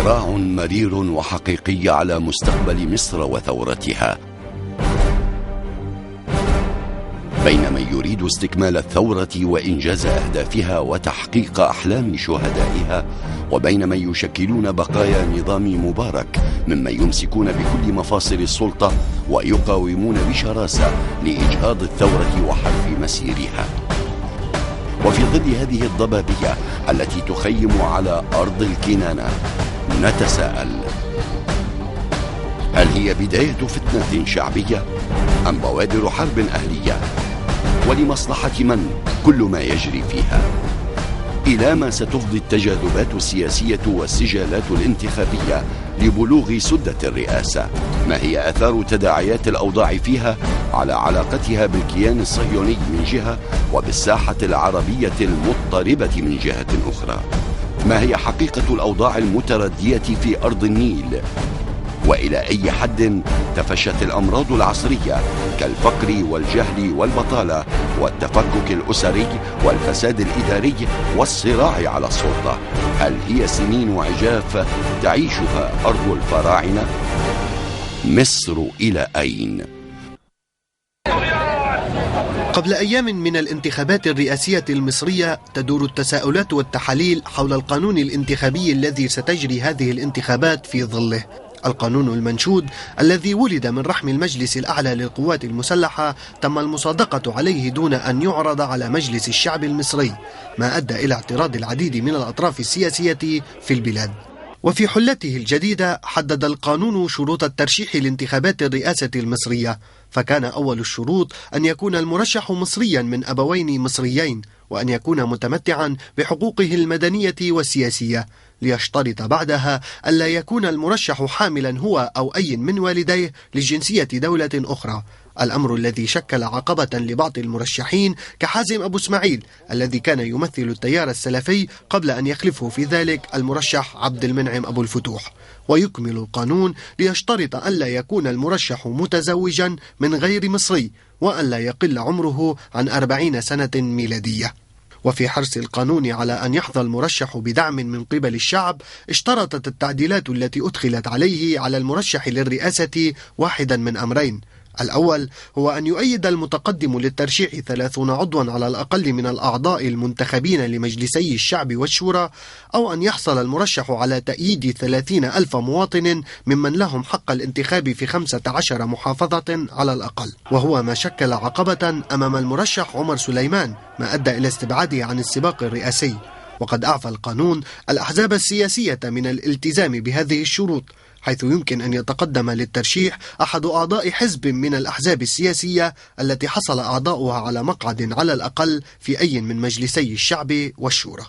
صراع مرير وحقيقي على مستقبل مصر وثورتها، بين من يريد استكمال الثورة وإنجاز أهدافها وتحقيق أحلام شهدائها، وبين من يشكلون بقايا نظام مبارك ممن يمسكون بكل مفاصل السلطة ويقاومون بشراسة لإجهاض الثورة وحرف مسيرها. وفي ظل هذه الضبابية التي تخيم على أرض الكنانة نتساءل: هل هي بداية فتنة شعبية أم بوادر حرب أهلية؟ ولمصلحة من كل ما يجري فيها؟ إلى ما ستفضي التجاذبات السياسية والسجالات الانتخابية لبلوغ سدة الرئاسة؟ ما هي آثار تداعيات الأوضاع فيها على علاقتها بالكيان الصهيوني من جهة وبالساحة العربية المضطربة من جهة أخرى؟ ما هي حقيقة الأوضاع المتردية في أرض النيل؟ وإلى أي حد تفشت الأمراض العصرية كالفقر والجهل والبطالة والتفكك الأسري والفساد الإداري والصراع على السلطة؟ هل هي سنين عجاف تعيشها أرض الفراعنة؟ مصر إلى أين؟ قبل أيام من الانتخابات الرئاسية المصرية تدور التساؤلات والتحاليل حول القانون الانتخابي الذي ستجري هذه الانتخابات في ظله. القانون المنشود الذي ولد من رحم المجلس الأعلى للقوات المسلحة تم المصادقة عليه دون أن يعرض على مجلس الشعب المصري، ما أدى إلى اعتراض العديد من الأطراف السياسية في البلاد. وفي حلته الجديدة حدد القانون شروط الترشيح لانتخابات الرئاسة المصرية، فكان أول الشروط أن يكون المرشح مصريا من أبوين مصريين، وأن يكون متمتعا بحقوقه المدنية والسياسية، ليشترط بعدها ألا يكون المرشح حاملا هو أو أي من والديه لجنسية دولة أخرى، الأمر الذي شكل عقبة لبعض المرشحين كحازم أبو اسماعيل الذي كان يمثل التيار السلفي قبل أن يخلفه في ذلك المرشح عبد المنعم أبو الفتوح. ويكمل القانون ليشترط ألا يكون المرشح متزوجا من غير مصري، وألا يقل عمره عن 40 سنة ميلادية. وفي حرص القانون على أن يحظى المرشح بدعم من قبل الشعب، اشترطت التعديلات التي أدخلت عليه على المرشح للرئاسة واحدا من أمرين: الأول هو أن يؤيد المتقدم للترشيح 30 عضوا على الأقل من الأعضاء المنتخبين لمجلسي الشعب والشورى، أو أن يحصل المرشح على تأييد 30,000 مواطن ممن لهم حق الانتخاب في 15 محافظة على الأقل، وهو ما شكل عقبة أمام المرشح عمر سليمان، ما أدى إلى استبعاده عن السباق الرئاسي. وقد أعفى القانون الأحزاب السياسية من الالتزام بهذه الشروط، حيث يمكن أن يتقدم للترشيح أحد أعضاء حزب من الأحزاب السياسية التي حصل أعضاؤها على مقعد على الأقل في أي من مجلسي الشعب والشورى.